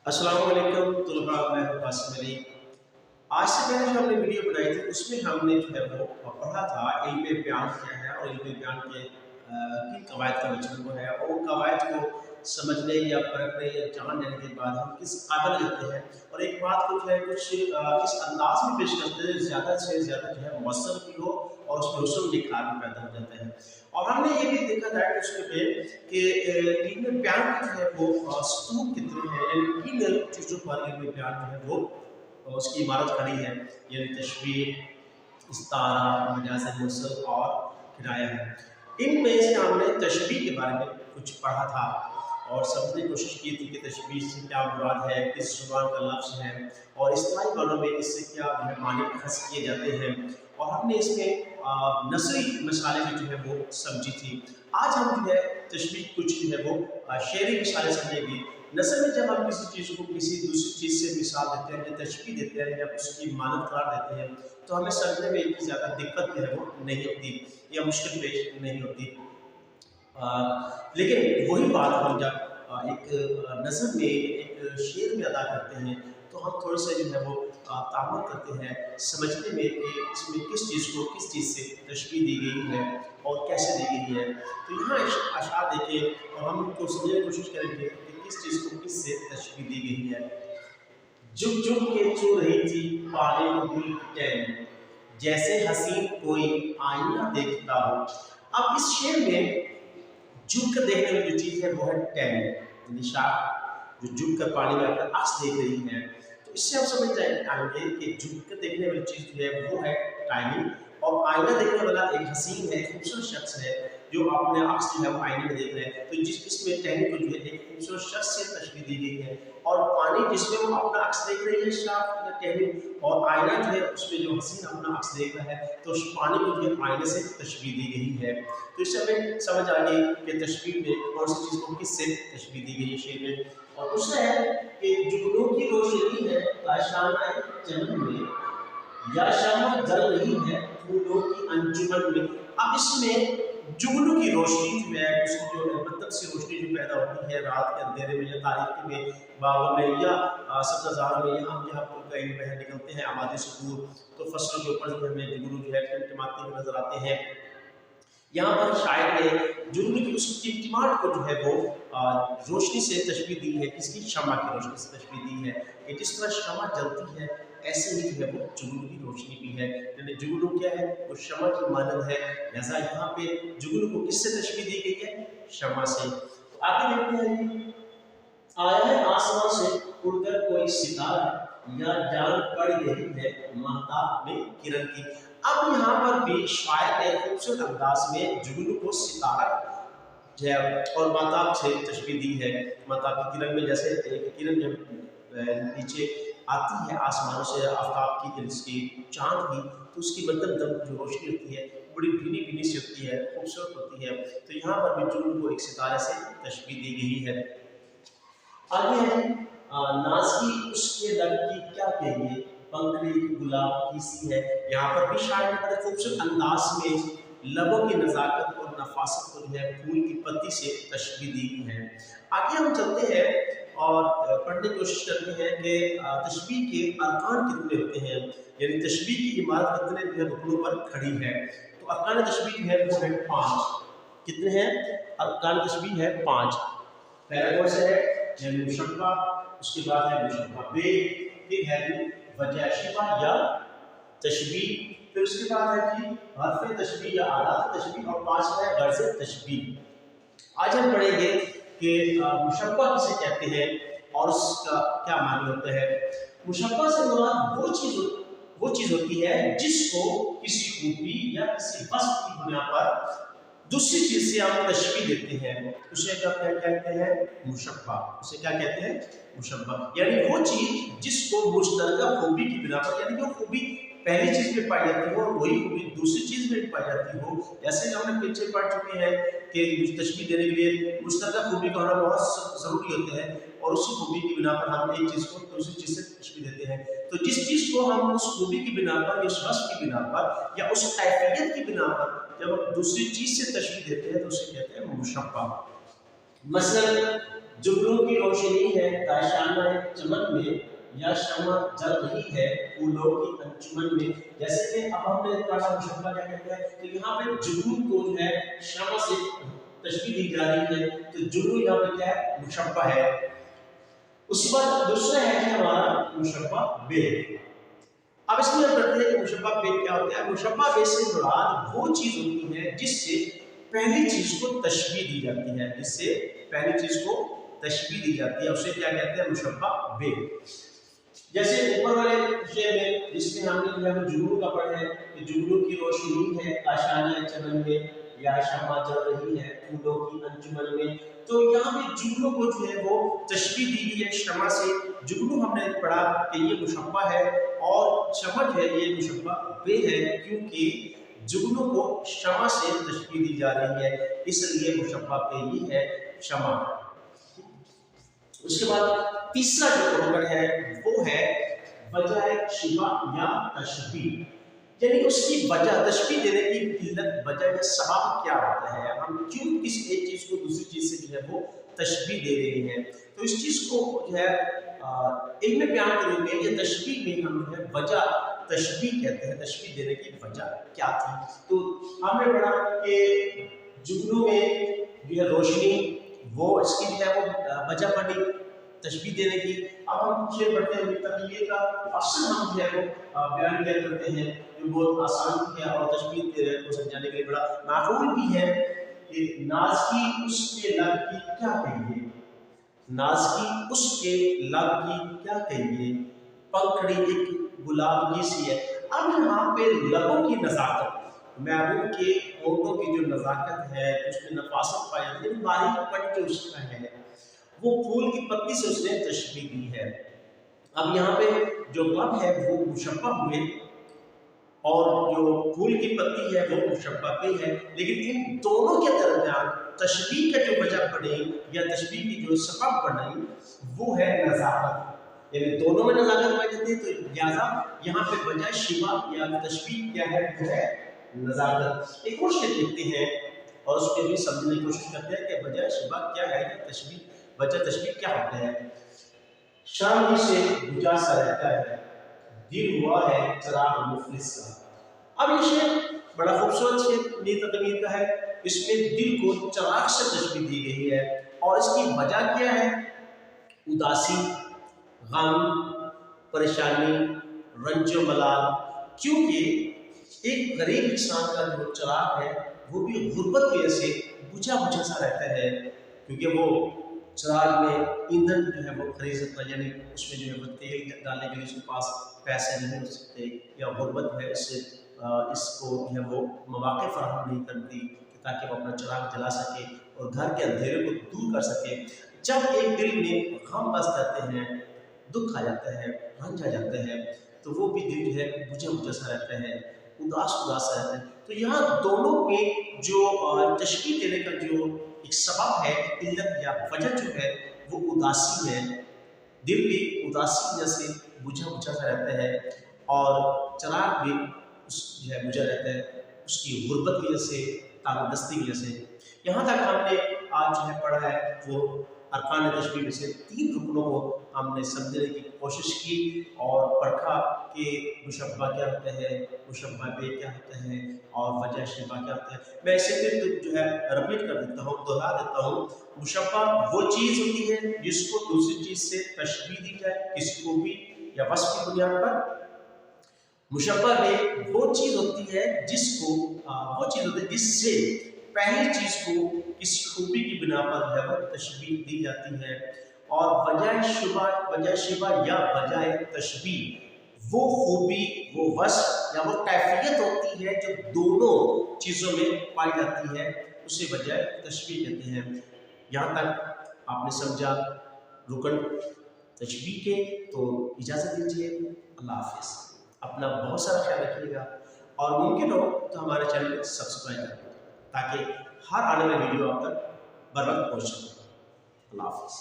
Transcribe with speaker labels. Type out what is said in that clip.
Speaker 1: अस्सलाम वालेकुम तुलबा, मैं हूं कासिम अली। आज से पहले जो हमने वीडियो बनाई थी उसमें हमने जो है वो पढ़ा था इल्म बयान क्या है और इल्म बयान के किन कवायद का वजूद वो है और उन कवायद को समझने या परखने या जान लेने के बाद हम किस काबिल रहते हैं और एक बात को जो है कुछ इस अंदाज में पेश करते हैं ज़्यादा से ज़्यादा जो है मौसम भी हो और उसमें उसूल निखार भी पैदा हो जाते हैं। और हमने ये भी देखा था कि उसके पे कि इल्म बयान की जो है वो सतूह कितने हैं, यानी किन चीज़ों पर इल्म बयान जो है वो उसकी इमारत खड़ी है, यानी तशबीह, इस्तारा, मजाज मुरसल और किराया है। इनमें से हमने तशबीह के बारे में कुछ पढ़ा था और समझने की कोशिश की थी कि तशबीह से क्या मुराद है, किस ज़ुबान का लफ्ज़ है और इस्तिलाही मानों में इससे क्या जो है मानी अख़ज़ किए जाते हैं। और हमने इसमें नसरी मिसालें भी जो है वो समझी थी। आज हम जो है तशबीह कुछ जो है वो शेरी मिसालें समझेंगे। नस्ल में जब हम किसी चीज़ को किसी दूसरी चीज़ से मिसाल देते हैं या तशबीह देते हैं या उसकी मानद करार देते हैं तो हमें समझने में इतनी ज़्यादा दिक्कत जो है वो नहीं होती या मुश्किल पेश नहीं होती। लेकिन वही बात हम जब एक नज़म में एक शेर में अदा करते हैं तो हम थोड़े से जो है वो तामुल करते हैं समझने में कि इसमें किस चीज़ को किस चीज़ से तशबीह दी गई है और कैसे दी गई है। तो यहाँ अशआर देखें और हम उनको समझने की कोशिश करेंगे कि किस चीज़ को किस से तशबीह दी गई है। जुग जुग के चू रही थी पाले को गुल टैन, जैसे हसीन कोई आईना देखता हो। अब इस शेर में झुक कर देखने वाली जो चीज़ है वो है टैन, यानी शाख जो झुक कर पानी में अपना अक्स देख रही है। तो इससे हम समझ जाएंगे कि झुक कर देखने वाली चीज़ जो है वो है टाइमिंग और आईना देखने वाला एक हसीन है, खूबसूरत शख्स है जो अपने अक्स जो है वो आईने में देख रहे हैं। तो जिस इसमें टहनी को जो है एक खूबसूरत शख्स से तशबीह दी गई है और पानी जिसमें वो अपना अक्स देख रही है शाख या टहनी और आईना जो है उसमें जो हसीन अपना अक्स देख रहा है तो उस पानी को जो है आईने से तशबीह दी गई है। तो इससे हमें समझ आ गई कि तशबीह में कौन सी चीज़ को किससे तशबीह दी गई है शेर में। और दूसरा है कि जुगनू की रोशनी है आशाना चमन में या शम्मा जल रही है फूलों की अंजुमन में। अब इसमें जुगनू की रोशनी जो है उसकी जो मतलब से रोशनी जो पैदा होती है रात के अंधेरे में या तारीकी में बागों में या सब्ज़ारों में या हम जहाँ पर कहीं बहर निकलते हैं आबादी से दूर तो फसलों के ऊपर जो हमें जुगनू जो है टिमटिमाते हुए नजर आते हैं। यहाँ पर शायर ने जुगनू की उस टिमटिमाहट को जो है वो रोशनी से तशबीह दी है, किसकी? शम्मा की रोशनी से तशबीह दी है कि जिस तरह शम्मा जलती है ऐसे ही जो है वो जुगनू की रोशनी भी है। यानी जुगनू क्या है? वो शम्मा की मानद है। लिहाजा यहाँ पे जुगनू को किससे तशबीह दी गई है? शम्मा से। तो आगे देखते हैं, आया है आसमां से उड़कर कोई सितारा या जान पड़ गई है महताब में किरण की। अब यहाँ पर भी शायर ने खूबसूरत अंदाज में जुगनू को सितारा और महताब से तशबीह दी है। महताब की किरण में जैसे एक किरण जब नीचे आती है आसमान से आफ्ताब की जिसकी चाँद की तो उसकी मतलब जो रोशनी होती है बड़ी भीनी भीनी सी होती है, खूबसूरत होती है। तो यहाँ पर भी जुगनू को एक सितारे से तशबीह दी गई है। आगे है नाज की उसके लब की क्या कहिए पंखड़ी गुलाब की सी है। यहाँ पर भी शायर ने बड़े खूबसूरत अंदाज में लबों की नज़ाकत और नफासत को जो है फूल की पत्ती से तशबीह दी है। आगे हम चलते हैं और पढ़ने की कोशिश करते हैं कि तशबीह के अरकान कितने होते हैं, यानी तशबीह की इमारत कितने रुकनों पर खड़ी है। तो अरकान तशबीह है वो है 5। कितने हैं? अरकान तशबीह है 5। पहला कौन सा है? मुशब्बा, उसके बाद है मुशब्बा बे, फिर है वजह शिबा या तशबीह, फिर उसके बाद है कि हर्फ तशबीह या आलात तशबीह और 5 है गर्ज़ तशबीह। आज हम पढ़ेंगे कि मुशब्बा किसे कहते हैं और उसका क्या मानी होता है। मुशब्बा से मुराद वो चीज़ होती है जिसको किसी खूबी या किसी वस्फ की बुनियाद पर दूसरी चीज़ से आप तशबीह देते हैं उसे क्या कहते हैं? मुशब्बा। उसे क्या कहते हैं? मुशब्बा। यानी वो चीज़ जिसको मुश्तरका खूबी की बिना पर, यानी जो खूबी पहली चीज़ में पाई जाती हो और वही खूबी दूसरी चीज़ में पाई जाती हो। जैसे हमने पीछे पढ़ चुके हैं कि तशबीह देने के लिए मुश्तरका खूबी का होना बहुत ज़रूरी होता है और उसी खूबी की बिना पर हम एक चीज़ को दूसरी चीज़ से तशबीह देते हैं। तो जिस चीज़ को हम उस खूबी की बिना पर, उस वस्फ की बिना पर या उस कैफियत की बिना पर जब हम दूसरी चीज़ से तशबीह देते हैं तो उसे कहते हैं मुशब्बा। مثلا جگنو کی روشنی ہے کاشانہ چمن میں، یا شمع جل رہی ہے پھولوں کی انجمن میں. جیسے کہ اب ہم نے تھوڑا سا مشبہ کیا کہتے ہیں، تو یہاں پہ جگنو کو جو ہے شمع سے تشبیہ دی جا رہی ہے، تو جگنو یہاں پہ کیا ہے، مشبہ ہے. اس کے بعد دوسرا ہے کہ ہمارا مشبہ بے. اب اس میں ہم کرتے ہیں کہ مشبہ بے کیا ہوتا ہے. مشبہ بے سے مراد وہ چیز ہوتی ہے جس سے پہلی چیز کو تشبیہ دی جاتی ہے، جس سے پہلی چیز کو تشبیہ دی جاتی ہے، اسے کیا کہتے ہیں، مشبہ بے. جیسے اوپر والے شعر میں جس میں ہم نے جو ہے جگنو کا پڑھا ہے کہ جگنو کی روشنی ہے کاشانہ چمن میں، یا شمع جل رہی ہے پھولوں کی انجمن میں. تو یہاں پہ جگنو کو جو ہے وہ تشبیہ دی گئی ہے شمع سے. جگنو ہم نے پڑھا کہ یہ مشبہ ہے، اور شمع جو ہے یہ مشبہ بے ہے، کیونکہ جگنو کو شمع سے تشبیہ دی جا رہی ہے، اس لیے مشبہ بے ہی ہے شمع. اس کے بعد تیسرا جو پروگر ہے وہ ہے وجہ شبہ یا تشبیہ. یعنی اس کی وجہ، تشبیہ دینے کی علت، وجہ یا سبب کیا ہوتا ہے، ہم کیوں کسی ایک چیز کو دوسری چیز سے جو ہے وہ تشبیہ دے رہے ہیں. تو اس چیز کو جو ہے علم بیان کریں گے، یہ تشبیہ میں ہم جو ہے وجہ تشبیہ کہتے ہیں، تشبیہ دینے کی وجہ کیا تھی. تو ہم نے پڑھا کہ جگنو میں جو ہے روشنی، وہ اس کی جو ہے وہ وجہ بنی تشبیہ دینے کی. اب ہم شعر پڑھتے ہیں تقویہ کا، اکثر ہم جو ہے وہ بیان کیا کرتے ہیں، جو بہت آسان ہے اور تشبیہ کو سمجھانے کے لیے بڑا معقول بھی ہے کہ ناز کی اس کے لب کی کیا کہیے، ناز کی اس کے لب کی کیا کہیے، پنکھڑی ایک گلاب کی سی ہے. اب یہاں پہ لبوں کی نزاکت، محبوب کے ہونٹوں کی جو نزاکت ہے، اس میں نفاست پائی جاتی ہے، باریک پن جو اس کا ہے، وہ پھول کی پتی سے اس نے تشبیہ دی ہے. اب یہاں پہ جو لب ہے وہ مشبہ ہوئے، اور جو پھول کی پتی ہے وہ مشبہ بے ہے. لیکن ان دونوں کے درمیان تشبیہ کا جو وجہ بنی یا تشبیہ کی جو سبب بنی وہ ہے نزاکت. یعنی دونوں میں نزاکت پائی جاتی ہے، تو لہٰذا یہاں پہ وجہ شبہ یا تشبیہ کیا ہے، وہ ہے نزاکت. ایک اور شعر دیکھتے ہیں اور اس پہ بھی سمجھنے کی کوشش کرتے ہیں کہ وجہ شبہ کیا ہے یا تشبیہ، وجہ تشبیہ کیا ہوتا ہے. شام ہی سے بجھا سا رہتا ہے، دل ہوا ہے چراغ مفلس کا. اب یہ شعر بڑا خوبصورت شعر نی تقویر کا ہے. اس میں دل کو چراغ سے تشبیہ دی گئی ہے، اور اس کی وجہ کیا ہے، اداسی، غم، پریشانی، رنج و ملال. کیونکہ ایک غریب انسان کا جو چراغ ہے وہ بھی غربت کی وجہ سے بجھا بجھا سا رہتا ہے، کیونکہ وہ چراغ میں ایندھن جو ہے وہ خرید سکتا ہے، یعنی اس میں جو ہے وہ تیل ڈالنے کے لیے اس کے پاس پیسے نہیں ہو سکتے، یا غربت ہے اس کو جو ہے وہ مواقع فراہم نہیں کرتی تاکہ وہ اپنا چراغ جلا سکے اور گھر کے اندھیرے کو دور کر سکے. جب ایک دل میں غم بس جاتے ہیں، دکھ آ جاتا ہے، رنج آ جاتا ہے، تو وہ بھی دل جو ہے بجھا بجھا سا رہتا ہے، اداس اداس سا رہتا ہے. تو یہاں دونوں میں جو تشبیہ دینے کا جو ایک سبب ہے، علت یا وجہ جو ہے وہ اداسی ہے. دل بھی اداسی وجہ سے بجھا بجھا سا رہتا ہے، اور چراغ بھی اس جو ہے بجھا رہتا ہے، اس کی غربت کی وجہ سے، تاب دستی کی وجہ سے. یہاں تک ہم نے آج جو ہے پڑھا ہے وہ ارکان تشبیہ میں سے 3 رکنوں کو ہم نے سمجھنے کی کوشش کی اور پرکھا کہ مشبہ کیا ہوتا ہے، مشبہ بے کیا ہوتا ہے، اور وجہ شبہ کیا ہوتا ہے. میں اسے پھر جو ہے رپیٹ کر دیتا ہوں، دہرا دیتا ہوں. مشبہ وہ چیز ہوتی ہے جس کو دوسری چیز سے تشبیہ دی جائے کسی کو بھی یا وصف کی بنیاد پر. مشبہ بے وہ چیز ہوتی ہے جس سے پہلی چیز کو کسی خوبی کی بنا پر جو ہے وہ تشبیہ دی جاتی ہے. اور وجہ شبہ یا وجہ تشبیہ وہ خوبی، وہ وصف یا وہ کیفیت ہوتی ہے جو دونوں چیزوں میں پائی جاتی ہے، اسے وجہ تشبیہ کہتے ہیں. یہاں تک آپ نے سمجھا رکن تشبیہ کے، تو اجازت دیجیے. اللہ حافظ. اپنا بہت سارا خیال رکھیے گا، اور ممکن ہو تو ہمارے چینل کو سبسکرائب کریں تاکہ ہر آنے والی ویڈیو آپ تک بر وقت پہنچ سکے. اللہ حافظ.